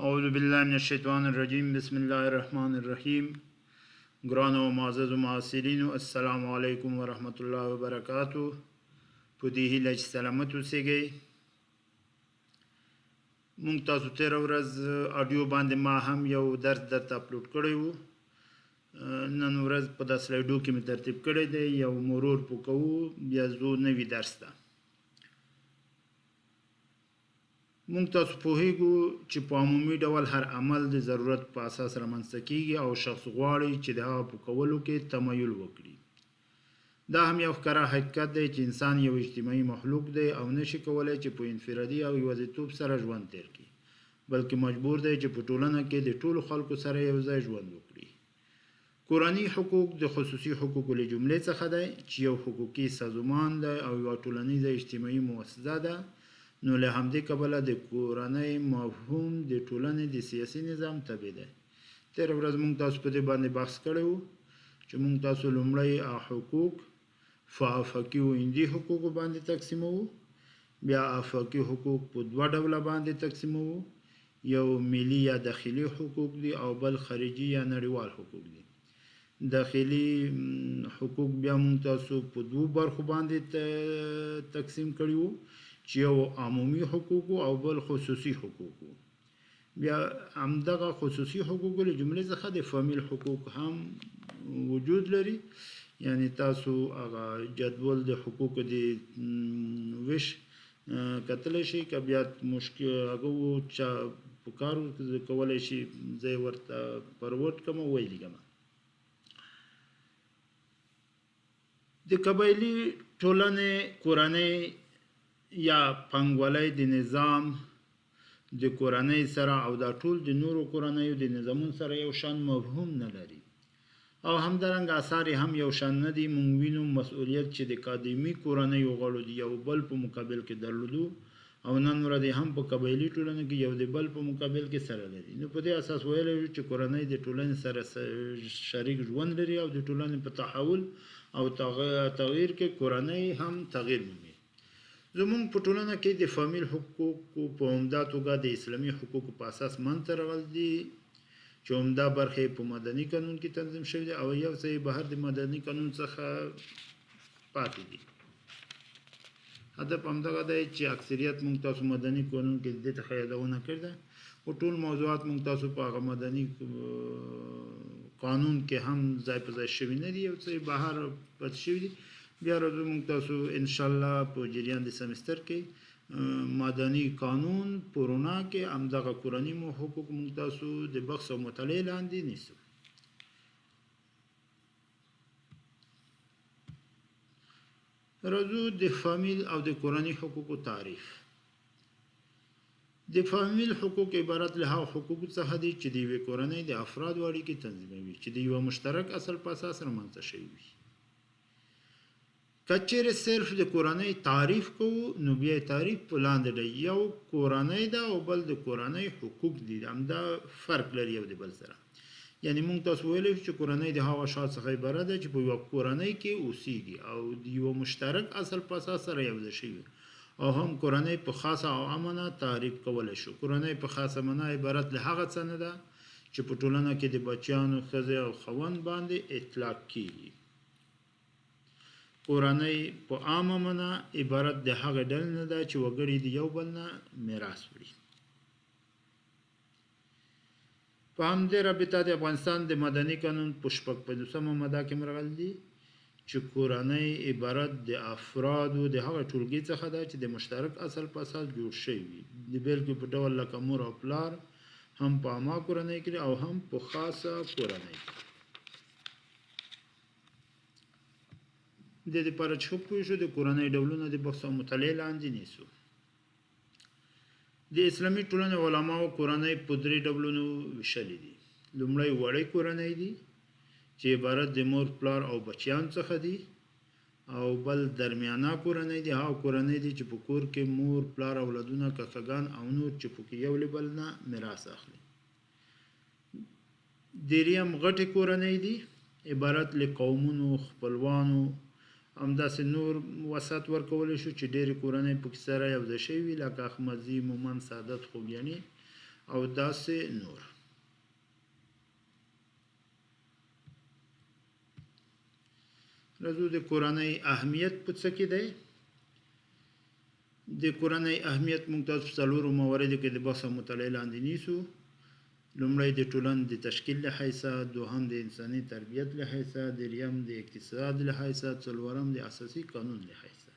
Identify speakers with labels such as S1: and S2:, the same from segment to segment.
S1: اعوذ بالله من الشیطان الرجیم بسم الله الرحمن الرحیم ګرانو او معززو معاصرینو السلام علیکم ورحمت الله وبرکاتو په دې هیله چې سلامت اوسئ. مونږ تاسو تېره ورځ اډیو باندې ما هم یو درس درته اپلوډ کړی و. نن ورځ په دا سلایډو کې مې ترتیب کړی دی، یو مرور پو کوو بیا ځو نوي درس ته. مونږ تاسو پوهیږو چې په عمومي ډول هر عمل د ضرورت په اساس رامنځته کیږي او شخص غواړي چې د هغه په کولو کې تمایل وکړي. دا هم یو ښکاره حقیقت دی چې انسان یو اجتماعي مخلوق دی او نشي کولی چې په انفرادي او یوازیتوب سره ژوند تیر کړي، بلکې مجبور دی چې په ټولنه کې د ټولو خلکو سره یو ځای ژوند وکړي. کورني حقوق د خصوصي حقوقو له جملې څخه دی چې یو حقوقي سازمان دی او یوه ټولنیزه اجتماعي مؤسسه ده. نو له همدې کبله د کورنۍ مفهوم د ټولنې د سیاسي نظام تابع دی. تېره ورځ موږ تاسو په دې باندې بحث کړی و چې موږ تاسو لومړی حقوق په افاقي او هندي حقوقو باندې تقسیموو، بیا افاقي حقوق په دوه ډوله باندې تقسیموو، یو ملي یا داخلي حقوق دي او بل خارجي یا نړیوال حقوق دي. داخلي حقوق بیا موږ تاسو په دوو برخو باندې تقسیم کړي وو چې یو عمومي حقوق او بل خصوصي حقوق. بیا همدغه خصوصي حقوق له جملې څخه د فامیل حقوق هم وجود لري، یعنی تاسو هغه جدول د حقوقو د ویش کتلی شئ که بیا مشکل هغه چا په کار کولی شي زه یې ورته فارورډ کړم او ولیږم. د قبایلي ټولنې کورنۍ یا پانګوالۍ د نظام د کورنۍ سره او دا ټول د نورو کورنیو د نظامونو سره یو شان مفهوم نه لري او همدارنګه اثار یې هم یو شان نه دي. موږ وینو مسؤلیت چې د اکادمي کورنیو غړو د یو بل په مقابل کې درلودو او نن ورځ هم په قبایلي ټولنه کې یو د بل په مقابل کې سره لري. نو په دې اساس ویلی شو چې کورنۍ د ټولنې سره شریک ژوند لري او د ټولنې په تحول او تغییر کې کورنۍ هم تغییر مومي. زمونږ په ټولنه کې د فامیل حقوقو په عمده توګه د اسلامي حقوقو په اساس منځته راغلي دي چې عمده برخې په مدني قانون کې تنظیم شوي دي او یو څه بهر د مدني قانون څخه پاتې دي. هدف همدغه دی چې اکثریت موږ تاسو مدني قانون کې دې ته یادونه کړې ده او ټول موضوعات موږ تاسو په هغه مدني قانون کې هم ځای په ځای شوي نه دي، یو څه بهر پاتې شوي دي. بیا راځو موږ تاسو انشاءالله په جریان د سمستر کې مدني قانون په رڼا کې همدغه کورني حقوق موږ تاسو د بحث او مطالعې لاندې نیسو. راځو د فامیل او د کورني حقوقو تعریف. د فامیل حقوق عبارت له هغو حقوقو څخه دي چې د یوې کورنۍ د افرادو اړیکې تنظیموي چې د یوه مشترک اصل په اساس رامنځته شوي وي. که چیرې صرف د کورنۍ تعریف کوو نو بیا تعریف په لاندې دی، یو کورنۍ ده او بل د کورنۍ حقوق دي، همدا فرق لري یو د بل سره. یعنی موږ تاسو ویلی چې کورنۍ د هغه اشخاص څخه عبارت ده چې په یوه کورنۍ کې اوسیږي او د یوه مشترک اصل په اساس سره یوځای شوي، او هم کورنۍ په خاصه او عامه تعریف کولی شو. کورنۍ په خاصه معنا عبارت له هغه څه نه ده چې په ټولنه کې د بچیانو، ښځې او خاوند باندې اطلاق کیږي. کورنۍ په عامه معنا عبارت د هغه ډلې نه ده چې وګړي د یو بل نه میراث وړي. په همدې رابطه د افغانستان د مدني قانون په 55مه ماده کې راغلي دي چې کورنۍ عبارت د افرادو د هغه ټولګي څخه ده چې د مشترک اصل په اساس جوړ شوي وي، د بېلګې په ډول لکه مور او پلار، هم په عامه کورنۍ کې او هم په خاصه کورنۍ کې. د دې لپاره چې ښه پوه شو د کورنۍ ډولونه د بحث او مطالعې لاندې نیسو. د اسلامي ټولنې علماو کورنۍ په 3 ډولونو ویشلې دي. لومړی وړې کورنۍ دي چې عبارت د مور، پلار او بچیان څخه دي، او بل درمیانه کورنۍ دي، هغه کورنۍ دي چې په کور کې مور، پلار، اولادونه، کاکاګان او نور چې پکې یو له بل نه میراث اخلي. دریم غټې کورنۍ دي عبارت له قومونو، خپلوانو، همداسې نور وسط ورکولی شو چې ډېرې کورنۍ پکې سره یوځای شوي وي لکه احمدزي، مومند، سعادت، خوږیاني او داسې نور. راځو د کورنۍ اهمیت په څه کې دی. د کورنۍ اهمیت موږ تاسو په څلورو مواردو کې د بحث او مطالعې لاندې نیسو. لومړی د ټولنې د تشکیل له حیثه، دوهم د انساني تربیت له حیثه، دریم د اقتصاد له حیثه، څلورم د اساسي قانون له حیثه.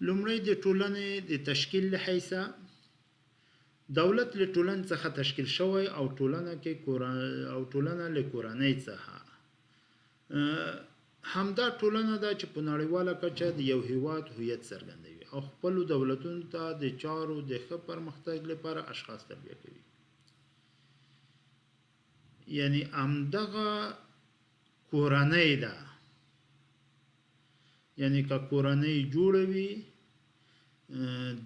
S1: لومړی د ټولنې د تشکیل له حیثه، دولت له ټولنې څخه تشکیل شوی او ټولنه له کورنۍ څخه. همدا ټولنه ده چې په نړیواله کچه د یو هیواد هویت څرګندوي او خپلو دولتونو ته د چارو د ښه پرمختګ لپاره اشخاص تربیه کوي. یعنی همدغه کورنۍ ده. یعنی که کورنۍ جوړه وي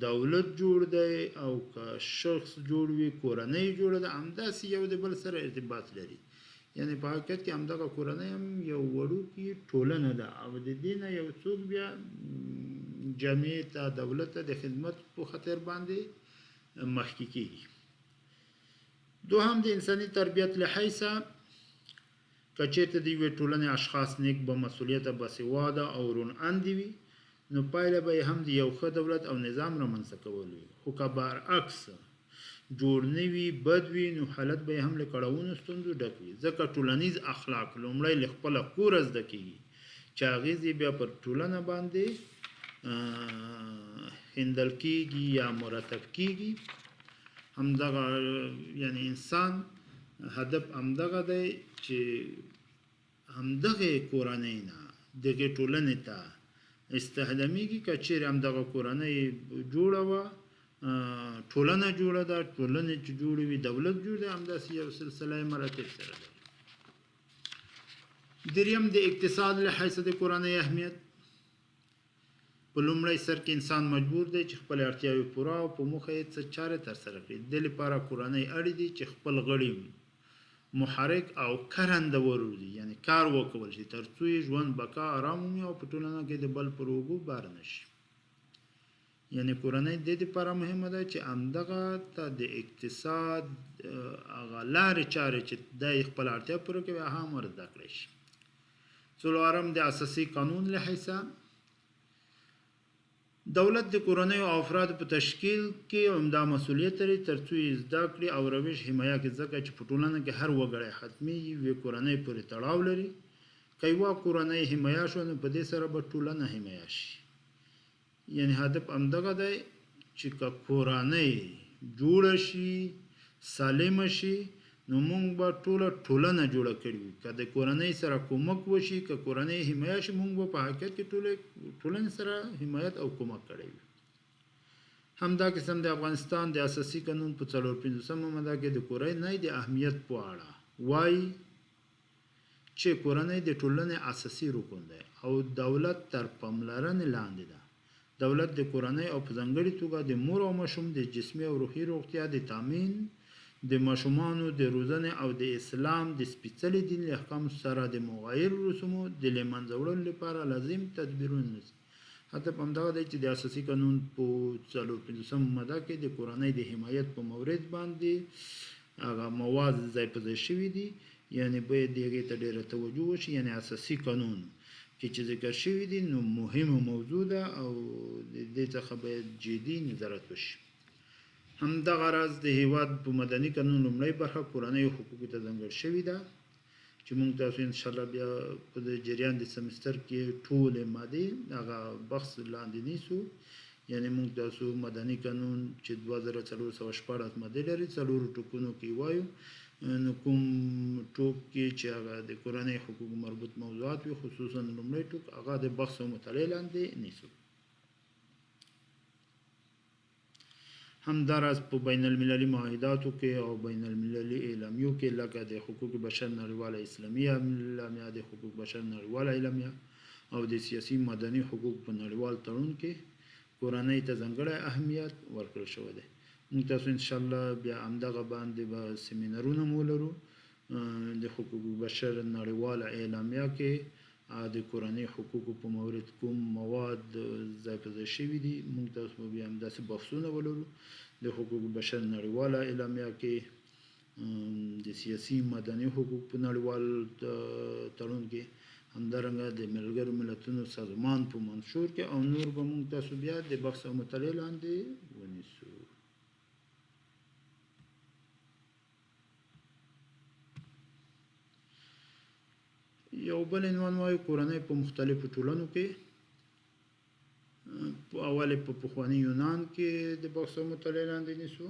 S1: دولت جوړ دی، او که شخص جوړ وي کورنۍ جوړه ده، همداسې یو د بل سره ارتباط لري. یعنی په حقیقت کې همدغه کورنۍ هم یو وړوکې ټولنه ده او د دې نه یو څوک بیا جامعې ته، دولت ته د خدمت په خاطر باندې مخکې کېږي. دوهم د انساني تربیت له حیثه، که چېرته د یوې ټولنې اشخاص نیک با مسؤلیته، باسواده او روڼ اندي وي، نو پایله به هم د یو ښه دولت او نظام رامنځته کول وي. خو که برعکس جوړ نه وي، بد وي، نو حالت به هم له کړاوونو ستونزو ډک وي. ځکه ټولنیز اخلاق لومړی له خپله کوره زده کېږي چې اغېز یې بیا پر ټولنه باندې ښندل کېږي یا مرتب کېږي. همدغه یعنی انسان هدف همدغه دی چې همدغه کورنۍ نه دغه ټولنې ته استخدامیږي. که چیرې همدغه کورنۍ جوړه وه، ټولنه جوړه ده، ټولنې چې جوړې وي دولت جوړ دی، همداسې یو سلسله مراتب سره ده. دریم د اقتصاد له حیثه د کورنۍ اهمیت، په لومړی سر کې انسان مجبور دی چې خپل اړتیاوې پوره او په موخه یې څه چارې ترسره کړي. د دې لپاره کورنۍ اړ دي چې خپل غړي محرک او کارنده وروزي، یعنی کار وکول شي تر څو یې ژوند بقا آرام وي او په ټولنه کې د بل پر اوږو بار نه شي. یعنی کورنۍ د دې لپاره مهمه ده چې همدغه ته د اقتصاد هغه لارې چارې چې دی خپل اړتیا پوره کوي هغه هم ور زده کړی شي. څلورم د اساسي قانون له حیثه، دولت د کورنۍ او افراد په تشکیل کې عمده مسؤلیت لري تر څو یې زده کړې او روش حمایه کړي. ځکه چې په ټولنه کې هر وګړی حتمي یوې کورنۍ پورې تړاو لري. که یوه کورنۍ حمایه شوه نو په دې سره به ټولنه حمایه شي. یعنی هدف همدغه دی چې که کورنۍ جوړه شي، سالمه شي، نو موږ به ټولنه جوړه کړې وي. که د کورنۍ سره کومک وشي، که کورنۍ حمایه شي، موږ به په حقیقت کې ټولنې سره حمایت او کومک کړی وي. همدا قسم د افغانستان د اساسي قانون په 450 ماده کې د کورنۍ د اهمیت په اړه وایي چې کورنۍ د ټولنې اساسي رکن دی او دولت تر پاملرنې لاندې ده. دولت د کورنۍ او په ځانګړې توګه د مور او ماشوم د جسمي او روحي روغتیا د تامین، د ماشومانو د روزنې او د اسلام د سپېڅلي دین له احکامو سره د مغایر رسومو د له منځه وړلو لپاره لازم تدبیرونه نیسي. هدف همدغه دی چې د اساسي قانون په 450 ماده کې د کورنۍ د حمایت په مورد باندې هغه مواد ځای په ځای شوي دي. یعنی باید هغې ته ډېره توجه وشي. یعنی اساسي قانون کې چې ذکر شوي دي نو مهمه موضوع ده او د دې څخه باید جدي نظارت وشي. همدغه راز د هیواد په مدني قانون لومړۍ برخه کورنیو حقوقو ته ځانګړې شوې ده چې موږ تاسو انشاءالله بیا په جریان د سمستر کې ټولې مادې هغه بحث لاندې نیسو. یعنی موږ تاسو مدني قانون چې 2414 مادې لري 4 ټوکونو کې وایو، نو کوم ټوک کې چې هغه د کورنۍ حقوقو مربوط موضوعات وي، خصوصا لومړی ټوک هغه د بحث او مطالعې لاندې نیسو. همداراز په بین المللي معاهداتو کې او بین المللي اعلامیو کې لکه د حقوق بشر نړیواله اسلامیه اعلامیه، د حقوق بشر نړیواله اعلامیه او د سیاسي مدني حقوق په نړیوال تړون کې کورنۍ ته ځانګړی اهمیت ورکړل شوی دی. موږ تاسو انشاءالله بیا همدغه باندې به سیمینارونه مو لرو. د حقوق بشر نړیواله اعلامیه کې د کورنۍ حقوقو په مورد کوم مواد ځای په ځای شوي دي، موږ تاسو بیا همداسې بحثونه ولرو. د حقوق بشر نړیواله اعلامیه کې د سیاسي مدني حقوق په نړیوال تړون کې همدارنګه د ملګرو ملتونو سازمان په منشور کې او نور به موږ تاسو بیا د بحث او مطالعې لاندې ونیسو. یو بل عنوان وایي کورنۍ په مختلفو ټولنو کې اول په پخواني یونان کې د بحث او مطالعې لاندې نیسو.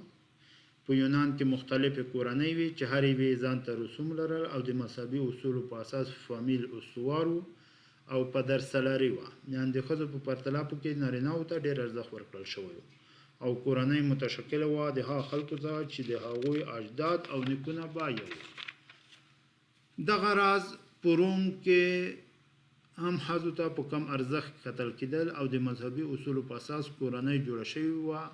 S1: په یونان کې مختلفې کورنۍ وي چې هر یوې ځان ته رسوم لرل او د مذهبي اصولو په اساس فامیل استوار و او پدرسالاري وه، یعنې د ښځو په پرتله پکې نارینه‌وو ته ډېر ارزښت ورکړل شوی و او کورنۍ متشکله وه د هغه خلکو څخه چې د هغوی اجداد او نیکونه به یو. دغه راز په روم کې هم ښځو ته په کم ارزښت کتل کېدل او د مذهبي اصولو په اساس کورنۍ جوړه شوې وه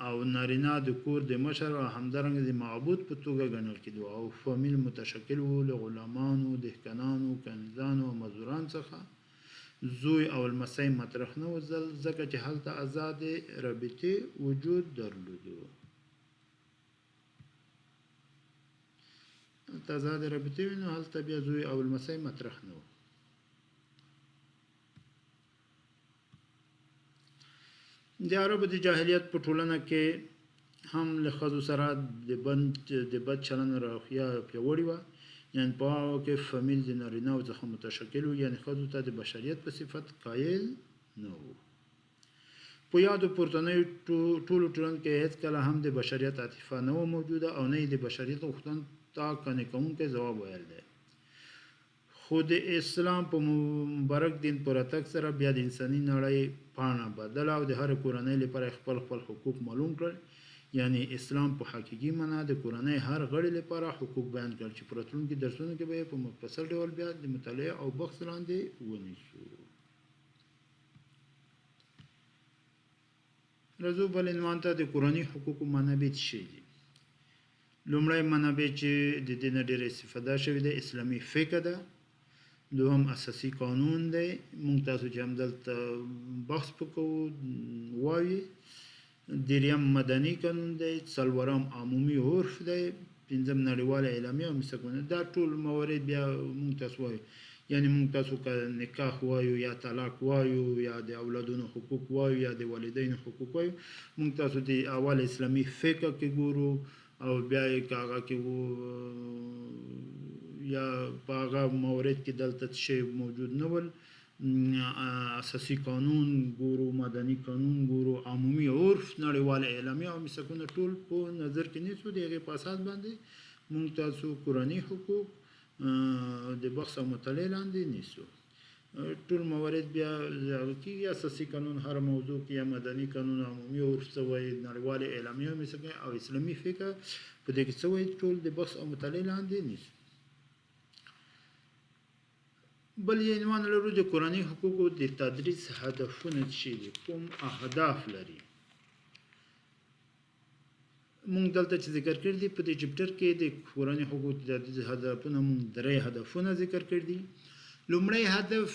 S1: او نارینه د کور د مشر او همدارنګه د معبود په توګه ګڼل کېدو او فامیل متشکل وو له غلامانو، دهقانانو، کنیزانو او مزدورانو څخه. زوی او لمسی مطرح نه و ځکه چې هلته ازادې رابطې وجود درلودو. هلته ازادې رابطې وي نو هلته بیا زوی او لمسی مطرح نه و. د عربو د جاهلیت په ټولنه کې هم له ښځو سره د بد چلند روحیه پیاوړې وه، یعنې په هغه کې فامیل د نارینه‌وو څخه متشکل و، یعنې ښځو ته د بشریت په صفت قایل نه و. په یادو پورتنیو ټولو ټولنو کې هېڅکله هم د بشریت عاطفه نه وه موجوده او نه یې د بشریت غوښتنو ته قانع کوونکی ځواب ویل دی. خو د اسلام په مبارک دین په راتګ سره بیا د انساني نړۍ پاڼه بدله او د هرې کورنۍ لپاره خپل حقوق معلوم کړل، یعنی اسلام په حقیقي معنا د کورنۍ هر غړي لپاره حقوق بیان کړل چې په راتلونکي درسونو کې به یې په مفصل ډول بیا د مطالعې او بحث لاندې ونیسو. راځو بل عنوان ته د کورنۍ حقوقو منابع څه شی دي. لومړی منابع چې د دې نه ډېره استفاده شوې ده اسلامي فقه ده، دوهم اساسي قانون دی، موږ تاسو چې همدلته بحث وکړو وایي، دریم مدني قانون دی، څلورم عمومي عرف دی، پنځم نړیواله اعلامیه او میثاقونه. دا ټول موارد بیا موږ تاسو وایو، یعنی موږ تاسو که نکاح وایو یا طلاق وایو یا د اولادونو حقوق وایو یا د والدینو حقوق وایو، موږ تاسو د اول اسلامي فقه کې ګورو او بیا یې که هغه کې یا په هغه مورد کې دلته څه شی موجود نه ول، اساسي قانون ګورو، مدني قانون ګورو، عمومي عرف، نړیواله اعلامیه او میثاقونه ټول په نظر کې نیسو. د هغې په اساس باندې موږ تاسو کورني حقوق د بحث او مطالعې لاندې نیسو. ټول موارد بیا هغه کېږي اساسي قانون هر موضوع کې یا مدني قانون، عمومي عرف څه وایي، نړیواله اعلامیه او میثاقونه او اسلامي فقه په دې کې څه وایي، ټول د بحث او مطالعې لاندې نیسو. بل یې عنوان لرو د کورنۍ حقوقو د تدریس هدفونه څه دي، کوم اهداف لري. موږ دلته چې ذکر کړي دي په دې چپټر کې د کورنۍ حقوقو د تدریس هدفونه موږ درې هدفونه ذکر کړي دي. لومړی هدف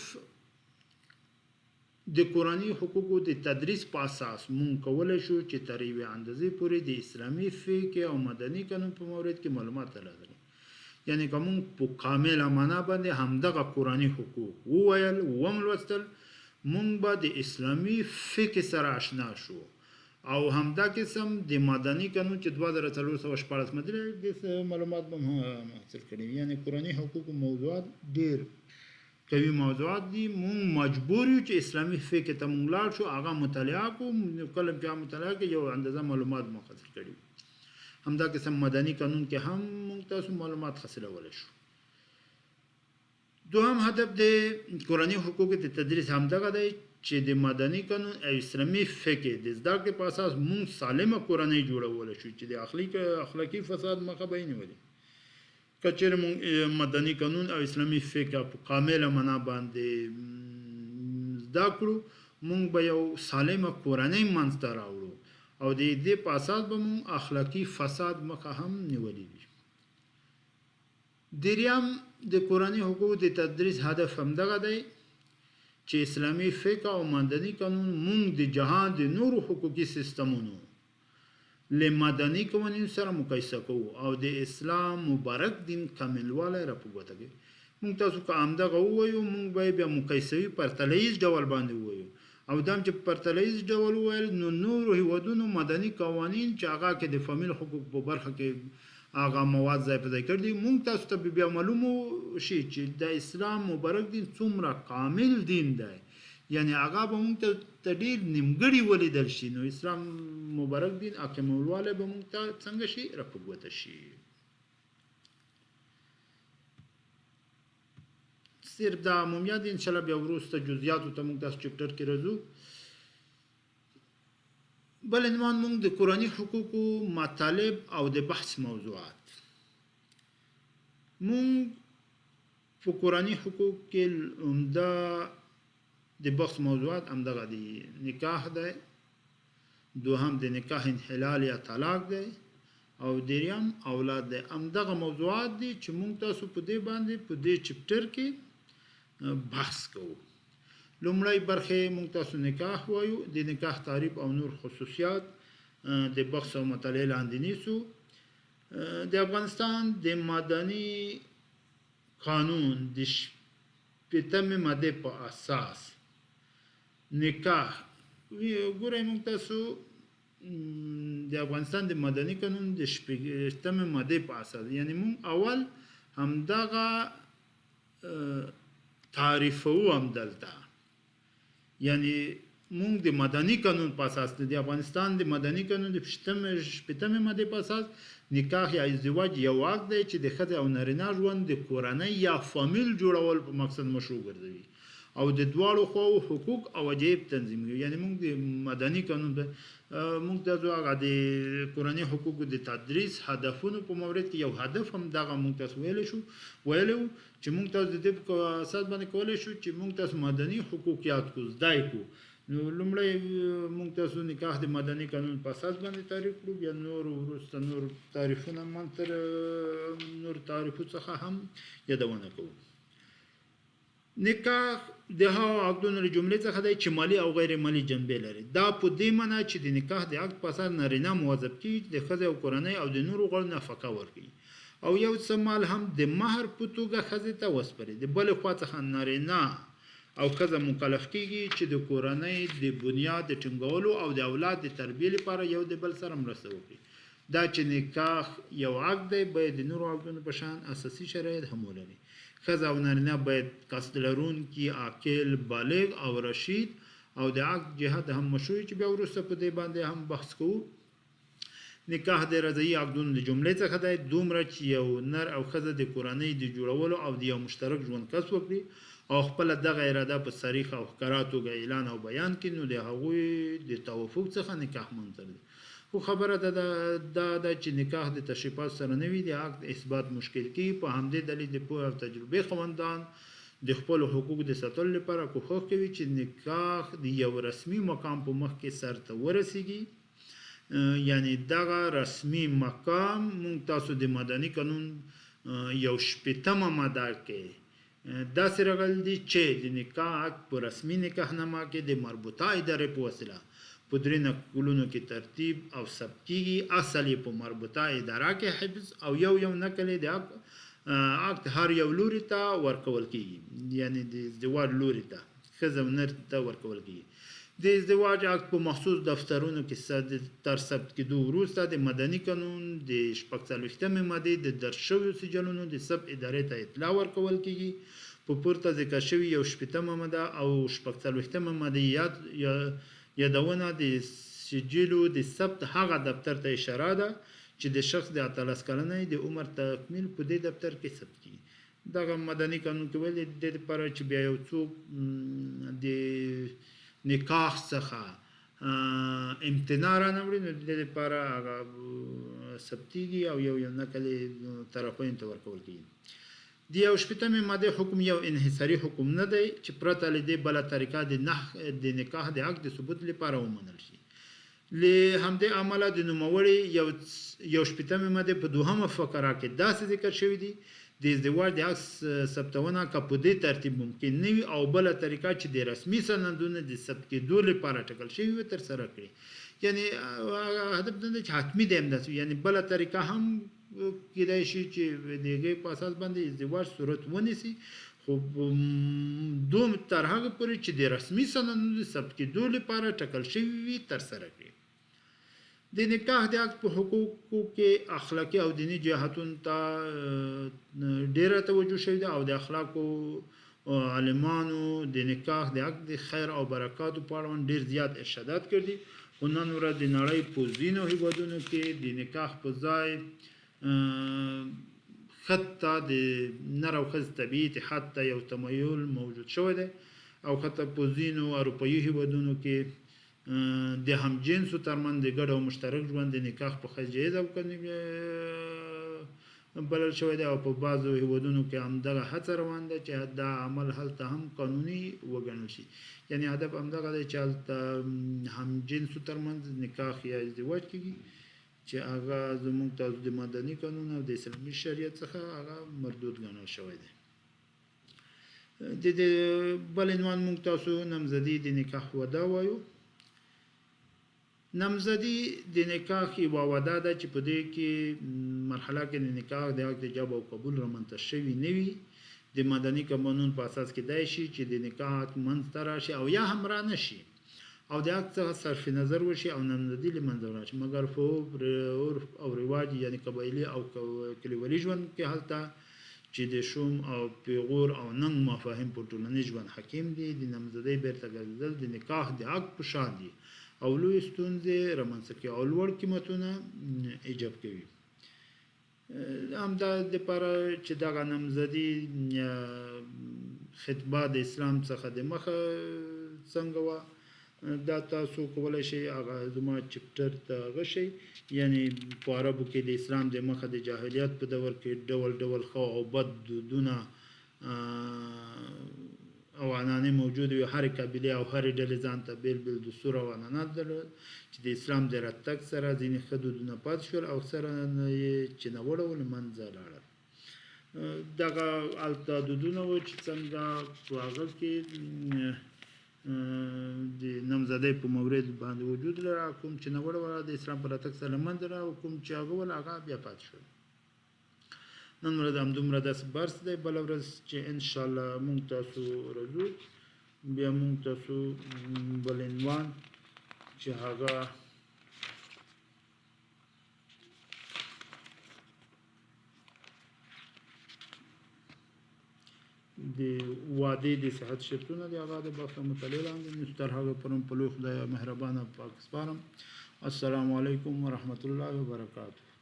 S1: د کورنۍ حقوقو د تدریس په اساس موږ کولی شو چې تر یوې اندازې پورې د اسلامي فقه او مدني قانون په مورد کې معلومات ترلاسه کړو، یعنی که موږ په کامله معنا باندې همدغه کورنۍ حقوق وویل وملوستل، موږ به د اسلامي فقه سره آشنا شو او همدا قسم د مدني قانون چې 2414 ماده معلومات به هم حاصل کړي. یعنی کورنۍ حقوقو موضوعات ډېر قوي موضوعات دي، موږ مجبور یو چې اسلامي فقه ته موږ لاړ شو، هغه مطالعه کوو، کله چې مطالعه کې یو اندازه معلومات مو حاصل کړي. همدا قسم مدني قانون کې هم موږ تاسو معلومات حاصلولی شو. دوهم هدف د کورنۍ حقوقو د تدریس همدغه دی چې د مدني قانون او اسلامي فقه د زده کړې په اساس موږ سالمه کورنۍ جوړولی شو چې د اخلاقي فساد مخه به یې نیولې. که چېرې موږ مدني قانون او اسلامي فقه په کامله معنا باندې زده کړو، موږ به یو سالمه کورنۍ منځته راوړو او د دې په اساس به موږ اخلاقي فساد مخه هم نیولې وي. دریم د کورنۍ حقوقو د تدریس هدف همدغه دی چې اسلامي فقه او مدني قانون موږ د جهان د نورو حقوقي سیستمونو له مدني قوانینو سره مقایسه کوو او د اسلام مبارک دین کاملوالی را په ګوته کوي. موږ تاسو که همدغه ووایو موږ به بیا مقایسوي پرتلیز ډول باندې ووایو او دا چې پرتلیز ډول وویل نو نورو هیوادونو مدني قوانین چې هغه کې د فامیل حقوق په برخه کې هغه مواد ځای په ځای کړي موږ تاسو ته بیا معلومو شي چې د اسلام مبارک دین څومره کامل دین دی یعنی هغه به موږ ته ډېر نیمګړي ولیدل شي نو اسلام مبارک دین اکملوالی به موږ ته څنګه شي را په ګوته شي. صرف دا عمومیات دي انشاءالله بیا وروسته جزئیاتو ته موږ داسې چپټر کې راځو. بل عنوان موږ د قرآني حقوقو مطالب او د بحث موضوعات. موږ په قرآني حقوق کې عمده د بحث موضوعات همدغه دي. نکاح دی، دوهم د نکاح انحلال یا طلاق دی او دریم اولاد دی. همدغه موضوعات دي چې موږ تاسو په دې باندې په دې چپټر کې بحث کوو. لومړی برخه موږ تاسو نکاح وایو، د نکاح تعریف او نور خصوصیات د بحث او مطالعې لاندې نیسو. د افغانستان د مدني قانون د شپږمې مادې په اساس نکاح ګورئ موږ تاسو د افغانستان د مدني قانون د شپږمې مادې په اساس یعنی موږ اول همدغه تعریفو هم دلته یعنی موږ د مدني قانون په اساس د افغانستان د مدني قانون د شپږمې مادې په اساس نکاح یا ازدواج یو واک دی چې د ښځې او نارینه ژوند د کورنۍ یا فامیل جوړول په مقصد مشروع ګرځوي او د دواړو خواو حقوق او واجب تنظیموي. یعنی موږ د مدني قانون موږ د هغه د قرآني حقوقو د تدریس هدفونو په مورد کې یو هدف هم دغه موږ تاسو ویلو چې موږ تاسو د دې په اساس باندې کولی شو چې موږ تاسو مدني حقوق یاد کړو زده کړو. نو لومړی موږ تاسو نکاح د مدني قانون په اساس باندې تعریف کړو، بیا نور وروسته نور تعریفونه من تر نور تعریفو څخه هم یادونه کوو. نکاح د هغو عقدونو له جملې څخه دی چې مالي او غیر مالي جنبې لري. دا په دې معنی چې د نکاح د عقد په اساس نارینه موظف کېږي چې د ښځې او کورنۍ او د نورو غړو نفقه ورکوي او یو څه مال هم د مهر په توګه ښځې ته وسپاري. د بلې خوا څخه نارینه او ښځه مکلف کېږي چې د کورنۍ د بنیاد د ټینګولو او د اولاد د تربیې لپاره یو د بل سره مرسته وکړي. دا چې نکاح یو عقد دی باید د نورو عقدونو په شان اساسي شرایط هم ولري. ښځه او نارینه باید قصد لرونکي عاقل بالغ او رشید او د عقد جهت هم مشروع چې بیا وروسته په دې باندې هم بحث کوو. نکاح د رضایي عقدونو د جملې څخه دی دومره چې یو نر او ښځه د کورنۍ د جوړولو او د یو مشترک ژوند کسب وکړي او خپله دغه اراده په صریح او ښکاره توګه اعلان او بیان کړي نو د هغوی د توافق څخه نکاح منظر دی. خو خبره دا ده چې نکاح د تشریفات سره نه وي د عقد اثبات مشکل کېږي. په همدې دلیل د پوهې او تجربې خاوندان د خپلو حقوقو د ساتلو لپاره کوښښ کوي چې نکاح د یو رسمي مقام په مخ کې سرته ورسیږي. یعنی دغه رسمي مقام موږ تاسو د مدني قانون یو شپږمه ماده کې داسې راغلی دی چې د نکاح عقد په رسمي نکاحنامه کې د مربوطه ادارې په وسیله په درې نقلونو کې ترتیب او ثبت کېږي. اصل یې په مربوطه اداره کې حفظ او یو نقل یې د عقد هر یو لوري ته ورکول کېږي یعنی د ازدواج لوري ته ښځه او نر ته ورکول کېږي. د ازدواج عقد په مخصوص دفترونو کې تر ثبت کېدو وروسته د مدني قانون د 46مې مادې د درج شویو سجلونو د ثبت ادارې ته اطلاع ورکول کېږي. په پورته ذکر شوي یو 8مه ماده او 46مه ماده یادونه د سجلو د ثبت هغه دفتر ته اشاره ده چې د شخص د 18 کلنۍ د عمر تکمیل په دې دفتر کې ثبت کېږي. دغه مدني قانون کې ویل د دې لپاره چې بیا یو څوک د نکاح څخه امتناع رانهوړي نو د دې لپاره هغه ثبتېږي او یو نقل طرفین ته ورکول کېږي. د یو 8مې مادې حکم یو انحصاري حکم نه دی چې پرته له دې بله طریقه د نکاح د حق د ثبوت لپاره ومنل شي. له همدې امله د نوموړې یو 8مې مادې په 2مه فقره کې داسې ذکر شوي دي د ازدواج د حق ثبتونه که په دې ترتیب ممکن نه وي او بله طریقه چې د رسمي سندونو د ثبت کېدو لپاره ټاکل شوي وي ترسره کړي. یعنی هدف دا دی چې حتمي دی همداسې یعنی بله طریقه هم کیدای شي چې د هغې په اساس باندې ازدواج صورت ونیسي خو دوم تر هغه پورې چې د رسمي سندونو د ثبت کېدو لپاره ټاکل شوي وي ترسره کړي. د نکاح د حق په حقوقو کې اخلاقي او دیني جهتونو ته ډیره توجه شوې ده او د اخلاقو عالمانو د نکاح د حق د خیر او برکاتو په اړه ډیر زیات ارشادات کړي. خو نن ورځ د نړۍ په ځینو هیوادونو کې د نکاح په ځای حتی د نر او ښځې طبیعي اتحاد ته یو تمایل موجود شوی دی او حتی په ځینو اروپایي هیوادونو کې د همجنسو ترمنځ د ګډ او مشترک ژوند د نکاح په ښه جایز او بلل شوی دی او په بعضو هیوادونو کې همدغه هڅه روان ده چې دا عمل هلته هم قانوني وګڼل شي. یعنی هدف همدغه دی چې هلته همجنسو ترمنځ نکاح یا ازدواج کېږي چې هغه زموږ تاسو د مدني قانون او د اسلامي شریعت څخه هغه مردود ګڼل شوی دی. د بل عنوان موږ تاسو نامزدي د نکاح وده وایو. نامزدي د نکاح یوه وده ده چې په دې کې مرحله کې د نکاح د حق د جواب او قبول رامنځته شوي نه وي. د مدني قانون په اساس کېدای شي چې د نکاح حق منځته راشي او یا هم را نه شي او د حق څخه صرف نظر وشي او نامزدي له منځه وراشي، مګر په عرف او رواج یعنی قبایلي او کلیوالي ژوند کې هلته چې د شوم او پیغور او ننګ مفاهیم په ټولنیز ژوند حکیم دي، د نامزدۍ بیرته ګرځېدل د نکاح د حق په شان دي او لوی ستونزې رامنځته کوي او لوړ قیمتونه ایجاب کوي. همدا دپاره چې دغه نامزدي خطبه د اسلام څخه د مخه څنګه وه دا تاسو کولی شئ هغه زما چپټر ته غشئ. یعنی په عربو کې د اسلام د مخه د جاهلیت په دور کې ډول ډول ښه او بد دودونه او عنعنې موجود وي. هرې قبیلې او هرې ډلې ځان ته بیل بیل دستور او عنعنات درلودل چې د اسلام د راتګ سره ځینې ښه دودونه پاتې شول او اکثره یې چې ناوړه وو له منځه لاړل. دغه هلته دودونه وو چې څنګه په هغه کې د نامزدۍ په مورد باندې وجود لري، کوم چې ناوړه وه د اسلام په راتګ سره له منځه لاړل او کوم چې هغه ول هغه بیا پاتې شول. نن ورځ همدومره داسې برس دی. بله ورځ چې انشاءالله مونږ تاسو راځو بیا مونږ تاسو بل عنوان چې هغه د وعدې د صحت شرطونه دي هغه د بحث مطالعې لاندې نیسو. تر هغه پورې په لوی خدای مهربانه پاک سپارم. السلام علیکم ورحمة الله وبرکاته.